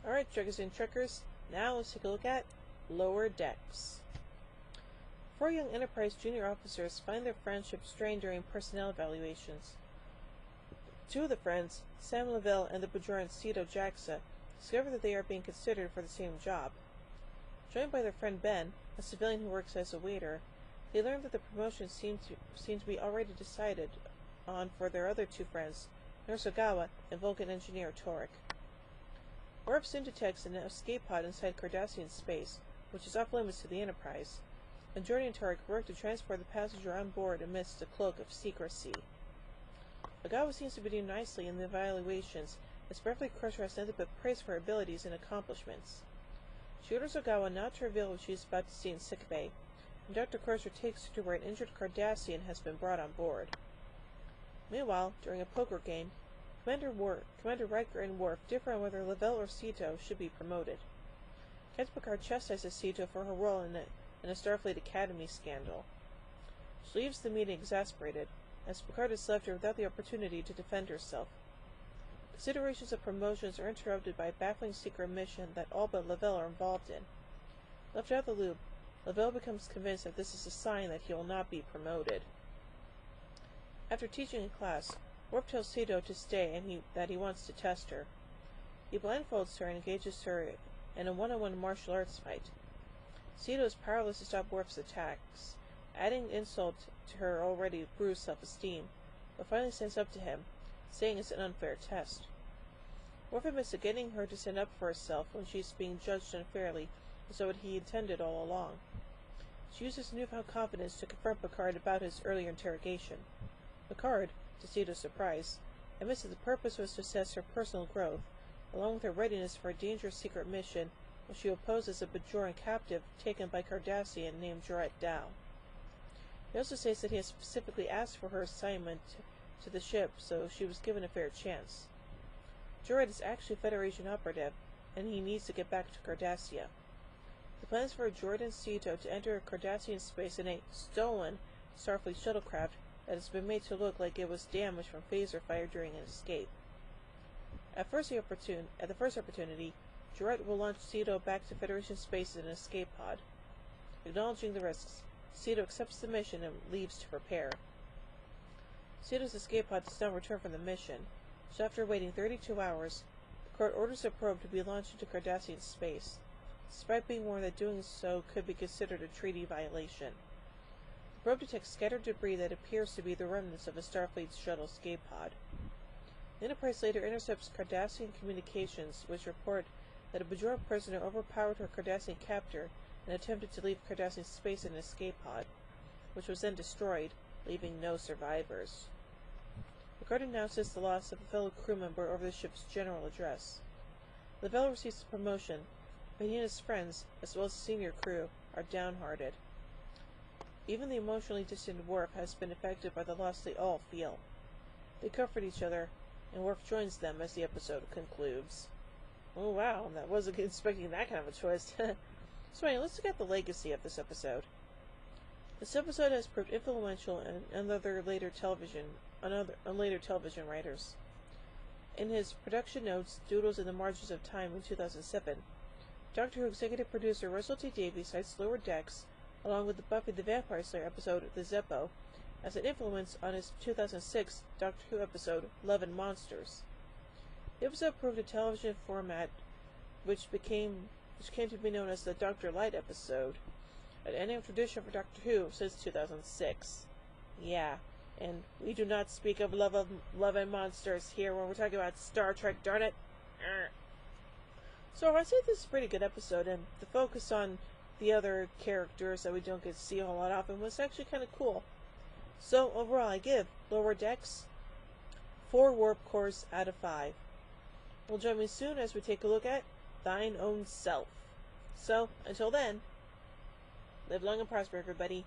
Alright, Trekkers and Trekkers, now let's take a look at Lower Decks. Four young Enterprise junior officers find their friendship strained during personnel evaluations. Two of the friends, Sam Lavelle and the Bajoran Sito Jaxa, discover that they are being considered for the same job. Joined by their friend Ben, a civilian who works as a waiter, they learn that the promotions seem to be already decided on for their other two friends, Nurse Ogawa and Vulcan engineer Torek. Worf soon detects an escape pod inside Cardassian space, which is off-limits to the Enterprise, and Geordi and Torek work to transport the passenger on board amidst a cloak of secrecy. Ogawa seems to be doing nicely in the evaluations, as Beverly Crusher has nothing but praise for her abilities and accomplishments. She orders Ogawa not to reveal what she is about to see in sickbay, and Dr. Crusher takes her to where an injured Cardassian has been brought on board. Meanwhile, during a poker game, Commander Riker and Worf differ on whether Lavelle or Sito should be promoted. Captain Picard chastises Sito for her role in a Starfleet Academy scandal. She leaves the meeting exasperated, as Picard has left her without the opportunity to defend herself. Considerations of promotions are interrupted by a baffling secret mission that all but Lavelle are involved in. Left out of the loop, Lavelle becomes convinced that this is a sign that he will not be promoted. After teaching a class, Worf tells Sito to stay and that he wants to test her. He blindfolds her and engages her in a one-on-one martial arts fight. Sito is powerless to stop Worf's attacks, adding insult to her already bruised self-esteem, but finally stands up to him, saying it's an unfair test. Worf admits to getting her to stand up for herself when she's being judged unfairly is what he intended all along. She uses newfound confidence to confront Picard about his earlier interrogation. Picard, to Sito's surprise, admits that the purpose was to assess her personal growth, along with her readiness for a dangerous secret mission which she opposes a Bajoran captive taken by Cardassian named Joret Dao. He also states that he has specifically asked for her assignment to the ship, so she was given a fair chance. Joret is actually a Federation operative, and he needs to get back to Cardassia. The plans for Jordan Sito to enter Cardassian space in a stolen Starfleet shuttlecraft that has been made to look like it was damaged from phaser fire during an escape. At the first opportunity, Joret will launch Sito back to Federation space in an escape pod. Acknowledging the risks, Sito accepts the mission and leaves to prepare. Sito's escape pod does not return from the mission, so after waiting 32 hours, Picard orders the probe to be launched into Cardassian space, despite being warned that doing so could be considered a treaty violation. The probe detects scattered debris that appears to be the remnants of a Starfleet shuttle escape pod. The Enterprise later intercepts Cardassian communications, which report that a Bajoran prisoner overpowered her Cardassian captor and attempted to leave Cardassian space in an escape pod, which was then destroyed, leaving no survivors. Picard announces the loss of a fellow crew member over the ship's general address. Lavelle receives a promotion, but he and his friends, as well as the senior crew, are downhearted. Even the emotionally distant Worf has been affected by the loss they all feel. They comfort each other, and Worf joins them as the episode concludes. Oh wow, I wasn't expecting that kind of a twist. So anyway, let's look at the legacy of this episode. This episode has proved influential on later television writers. In his production notes, Doodles in the Margins of Time in 2007, Doctor Who executive producer Russell T Davies cites Lower Decks, along with the Buffy the Vampire Slayer episode The Zeppo, as an influence on his 2006 Doctor Who episode Love and Monsters. The episode proved a television format which came to be known as the Dr. Light episode, an annual tradition for Doctor Who since 2006. Yeah, and we do not speak of Love and Monsters here when we're talking about Star Trek, darn it. So I'd say this is a pretty good episode, and the focus on the other characters that we don't get to see a whole lot often was actually kind of cool. So overall, I give Lower Decks 4 warp cores out of 5. Well, join me soon as we take a look at Thine Own Self. So, until then, live long and prosper, everybody.